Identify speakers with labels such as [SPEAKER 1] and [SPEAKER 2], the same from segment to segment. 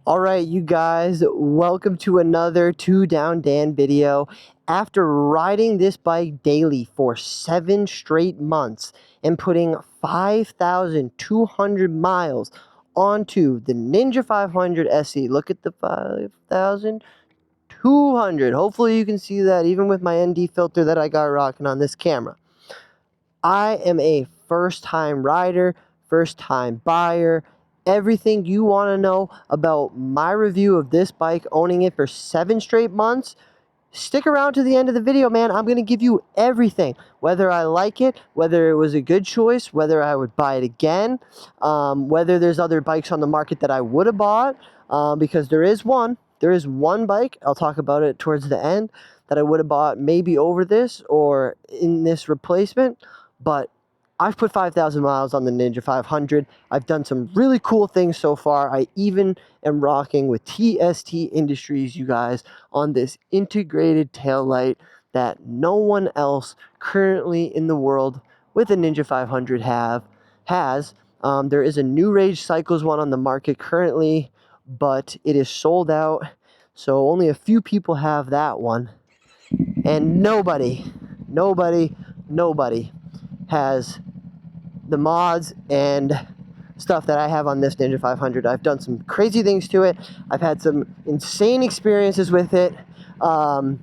[SPEAKER 1] Alright, you guys, welcome to another Two Down Dan video. After riding this bike daily for 7 straight months and putting 5,200 miles onto the Ninja 500 SE, look at the 5,200. Hopefully you can see that even with my ND filter that I got rocking on this camera. I am a first-time rider, first-time buyer. Everything you want to know about my review of this bike, owning it for 7 straight months, stick around to the end of the video, man. I'm going to give you everything. Whether I like it, whether it was a good choice, whether I would buy it again, whether there's other bikes on the market that I would have bought, because there is one. There is one bike, I'll talk about it towards the end, that I would have bought maybe over this or in this replacement. But I've put 5,000 miles on the Ninja 500. I've done some really cool things so far. I even am rocking with TST Industries, you guys, on this integrated taillight that no one else currently in the world with a Ninja 500 has. There is a New Rage Cycles one on the market currently, but it is sold out. So only a few people have that one. And nobody has the mods and stuff that I have on this Ninja 500. I've done some crazy things to it. I've had some insane experiences with it. And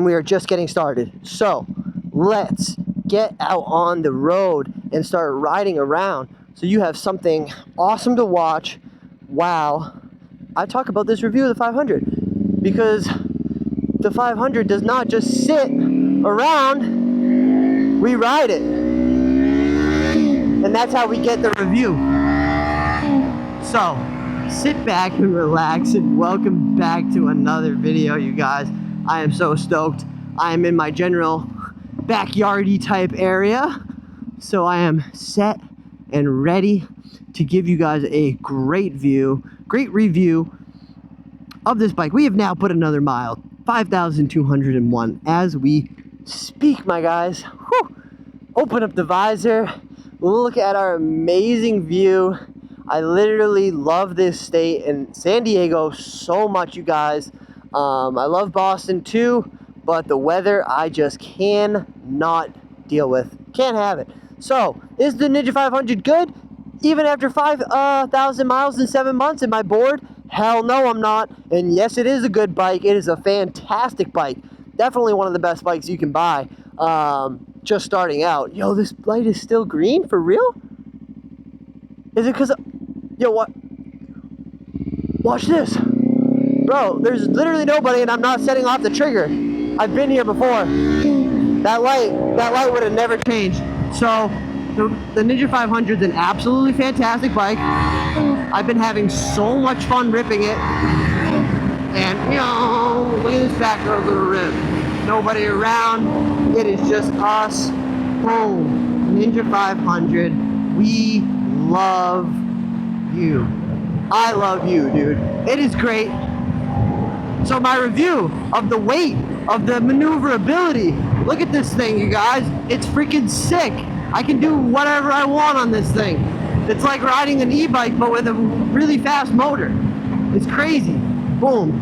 [SPEAKER 1] we are just getting started. So let's get out on the road and start riding around so you have something awesome to watch while I talk about this review of the 500. Because the 500 does not just sit around, we ride it. And that's how we get the review. So, sit back and relax and welcome back to another video, you guys. I am so stoked. I am in my general backyardy type area. So I am set and ready to give you guys a great review of this bike. We have now put another mile, 5,201 as we speak, my guys. Whew. Open up the visor. Look at our amazing view. I literally love this state and San Diego so much, you guys. I love Boston too, but the weather I just cannot deal with. Can't have it. So, is the Ninja 500 good? Even after 5,000 miles in 7 months, am I bored? Hell no, I'm not. And yes, it is a good bike. It is a fantastic bike. Definitely one of the best bikes you can buy. Just starting out. Yo, this light is still green? For real? Is it because yo, what? Watch this. Bro, there's literally nobody and I'm not setting off the trigger. I've been here before. That light would have never changed. So, the Ninja 500 is an absolutely fantastic bike. I've been having so much fun ripping it. And, look at this back road little rip. Nobody around. It is just us. Boom. Ninja 500. We love you. I love you, dude. It is great. So my review of the weight, of the maneuverability. Look at this thing, you guys. It's freaking sick. I can do whatever I want on this thing. It's like riding an e-bike, but with a really fast motor. It's crazy. Boom.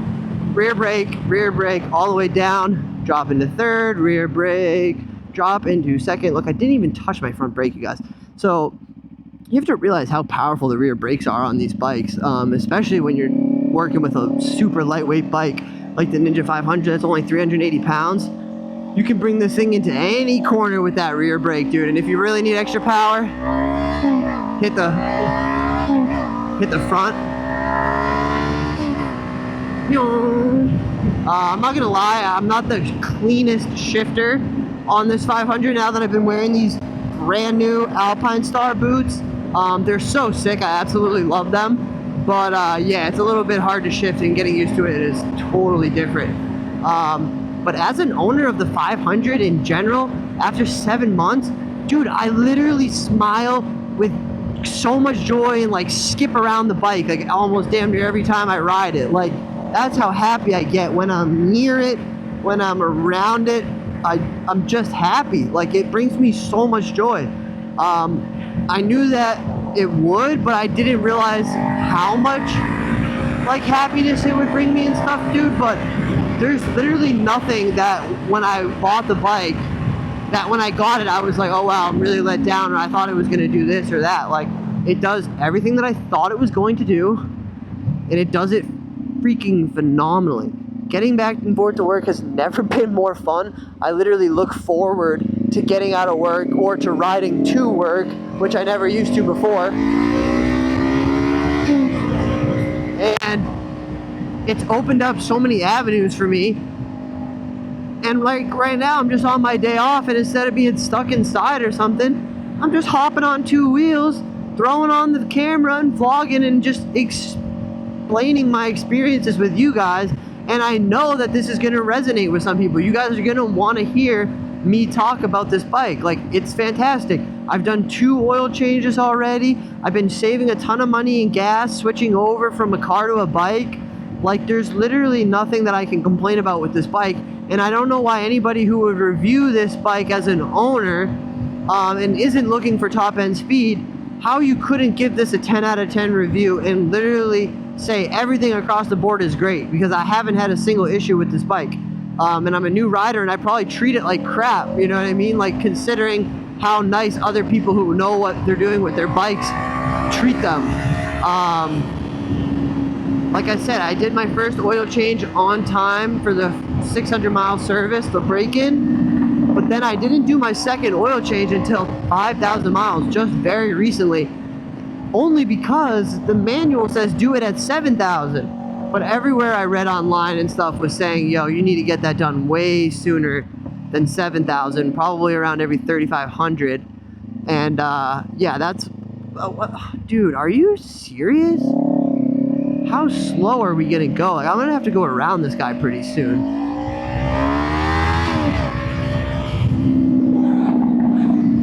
[SPEAKER 1] Rear brake, all the way down. Drop into third, rear brake, drop into second. Look, I didn't even touch my front brake, you guys. So you have to realize how powerful the rear brakes are on these bikes, especially when you're working with a super lightweight bike like the Ninja 500 that's only 380 pounds. You can bring this thing into any corner with that rear brake, dude. And if you really need extra power, hit the front. I'm not gonna lie, I'm not the cleanest shifter on this 500 now that I've been wearing these brand new Alpinestars boots. They're so sick, I absolutely love them. But yeah, it's a little bit hard to shift and getting used to it is totally different. But as an owner of the 500 in general, after 7 months, dude, I literally smile with so much joy and like skip around the bike, like almost damn near every time I ride it. Like, that's how happy I get when I'm near it, when I'm around it. I'm just happy. Like, it brings me so much joy. I knew that it would, but I didn't realize how much like happiness it would bring me and stuff, dude, but there's literally nothing that when I bought the bike, that when I got it, I was like, oh wow, I'm really let down, or I thought it was gonna do this or that. Like, it does everything that I thought it was going to do, and it does it freaking phenomenally. Getting back and forth to work has never been more fun. I literally look forward to getting out of work or to riding to work, which I never used to before. And it's opened up so many avenues for me. And like right now, I'm just on my day off, and instead of being stuck inside or something, I'm just hopping on two wheels, throwing on the camera and vlogging and just explaining my experiences with you guys. And I know that this is going to resonate with some people. You guys are going to want to hear me talk about this bike. Like, it's fantastic. I've done 2 oil changes already. I've been saving a ton of money in gas, switching over from a car to a bike. Like, there's literally nothing that I can complain about with this bike. And I don't know why anybody who would review this bike as an owner and isn't looking for top end speed, how you couldn't give this a 10 out of 10 review and literally say everything across the board is great, because I haven't had a single issue with this bike. And I'm a new rider, and I probably treat it like crap, you know what I mean? Like, considering how nice other people who know what they're doing with their bikes treat them. Like I said, I did my first oil change on time for the 600-mile service, the break-in, but then I didn't do my second oil change until 5,000 miles, just very recently. Only because the manual says do it at 7,000. But everywhere I read online and stuff was saying, yo, you need to get that done way sooner than 7,000, probably around every 3,500. And yeah, that's, dude, are you serious? How slow are we gonna go? Like, I'm gonna have to go around this guy pretty soon.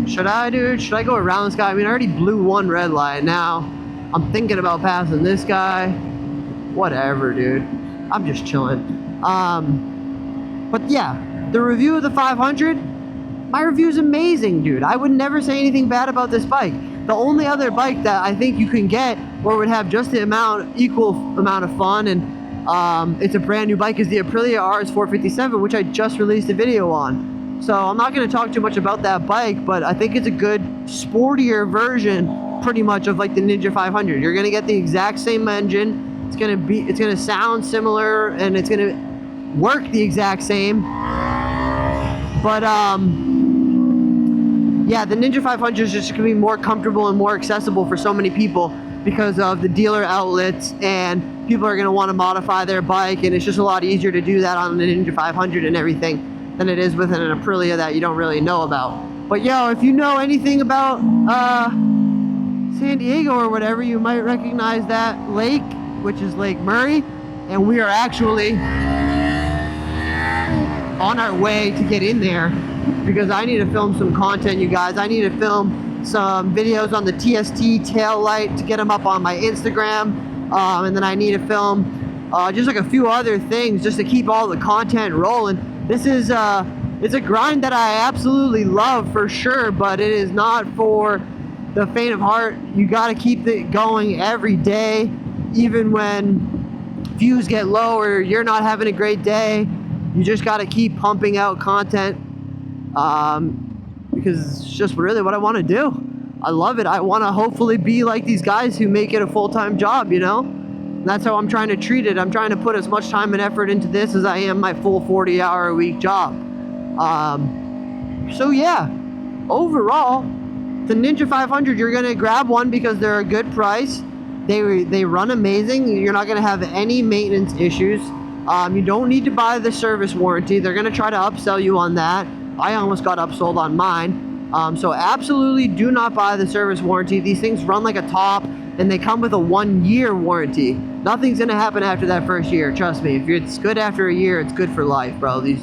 [SPEAKER 1] Should I, dude? Should I go around this guy? I mean, I already blew one red light. Now I'm thinking about passing this guy. Whatever, dude. I'm just chilling. But yeah, the review of the 500, my review is amazing, dude. I would never say anything bad about this bike. The only other bike that I think you can get or would have just the equal amount of fun, and it's a brand new bike, is the Aprilia RS457, which I just released a video on. So I'm not going to talk too much about that bike, but I think it's a good sportier version pretty much of like the Ninja 500. You're going to get the exact same engine. It's going to sound similar, and it's going to work the exact same. But yeah, the Ninja 500 is just going to be more comfortable and more accessible for so many people because of the dealer outlets, and people are going to want to modify their bike, and it's just a lot easier to do that on the Ninja 500 and everything than it is with an Aprilia that you don't really know about. But yo, if you know anything about San Diego or whatever, you might recognize that lake, which is Lake Murray, and we are actually on our way to get in there because I need to film some content, you guys. I need to film some videos on the TST tail light to get them up on my Instagram, and then I need to film just like a few other things just to keep all the content rolling. This is it's a grind that I absolutely love for sure, but it is not for the faint of heart. You got to keep it going every day, even when views get low or you're not having a great day. You just got to keep pumping out content, because it's just really what I want to do. I love it. I want to hopefully be like these guys who make it a full-time job, you know? And that's how I'm trying to treat it. I'm trying to put as much time and effort into this as I am my full 40-hour-a-week job. So yeah, overall, the Ninja 500, you're going to grab one because they're a good price. They run amazing. You're not going to have any maintenance issues. You don't need to buy the service warranty. They're going to try to upsell you on that. I almost got upsold on mine. So absolutely do not buy the service warranty. These things run like a top, and they come with a 1-year warranty. Nothing's going to happen after that first year. Trust me. If it's good after a year, it's good for life, bro. These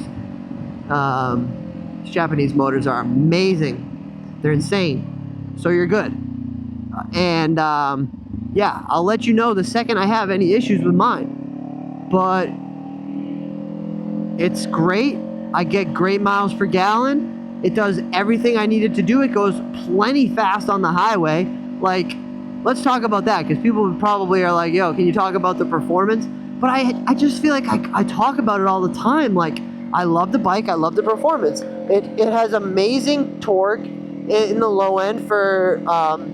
[SPEAKER 1] Japanese motors are amazing. They're insane. So you're good. And yeah, I'll let you know the second I have any issues with mine. But it's great. I get great miles per gallon. It does everything I needed to do. It goes plenty fast on the highway. Like, let's talk about that, because people probably are like, yo, can you talk about the performance? But I just feel like I talk about it all the time. Like, I love the bike, I love the performance. It has amazing torque in the low end for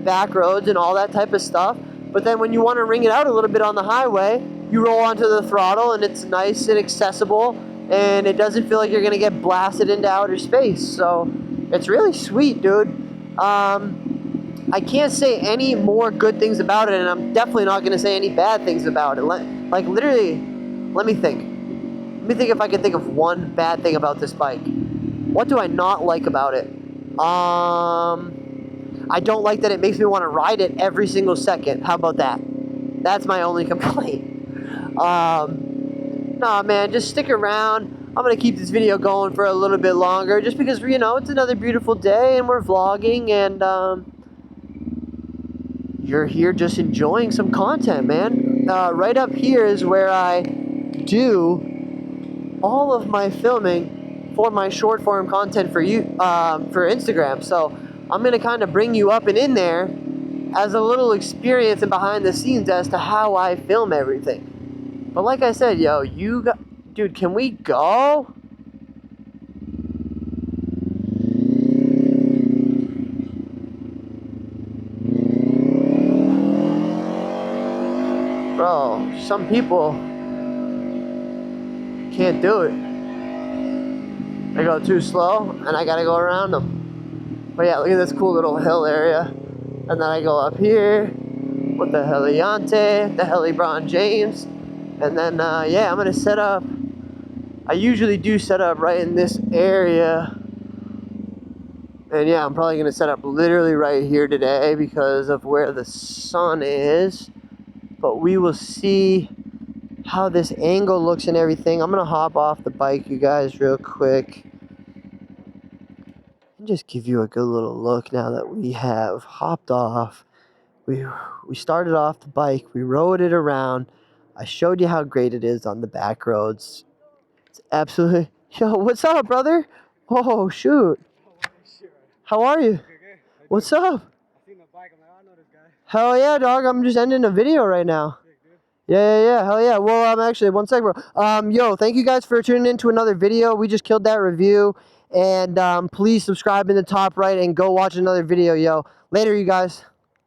[SPEAKER 1] back roads and all that type of stuff. But then when you want to ring it out a little bit on the highway, you roll onto the throttle and it's nice and accessible, and it doesn't feel like you're going to get blasted into outer space. So it's really sweet, dude. I can't say any more good things about it, and I'm definitely not going to say any bad things about it. Like, literally, let me think. Let me think if I can think of one bad thing about this bike. What do I not like about it? I don't like that it makes me want to ride it every single second. How about that? That's my only complaint. Nah, man, just stick around. I'm going to keep this video going for a little bit longer just because, you know, it's another beautiful day and we're vlogging, and you're here just enjoying some content, man. Right up here is where I do all of my filming for my short form content for you, for Instagram. So I'm going to kind of bring you up and in there as a little experience and behind the scenes as to how I film everything. But like I said, yo, dude, can we go? Bro, some people can't do it. They go too slow, and I gotta go around them. But yeah, look at this cool little hill area. And then I go up here with the Heliante, the Helibron James. And then, yeah, I'm gonna set up. I usually do set up right in this area. And yeah, I'm probably gonna set up literally right here today because of where the sun is. But we will see how this angle looks and everything. I'm gonna hop off the bike, you guys, real quick. And just give you a good little look now that we have hopped off. We started off the bike, we rode it around. I showed you how great it is on the back roads. It's absolutely... Yo, what's up, brother? Oh, shoot. How are you? What's up? Hell yeah, dog. I'm just ending a video right now. Yeah. Hell yeah. Well, actually, one sec, bro. Yo, thank you guys for tuning in to another video. We just killed that review. And please subscribe in the top right and go watch another video, yo. Later, you guys.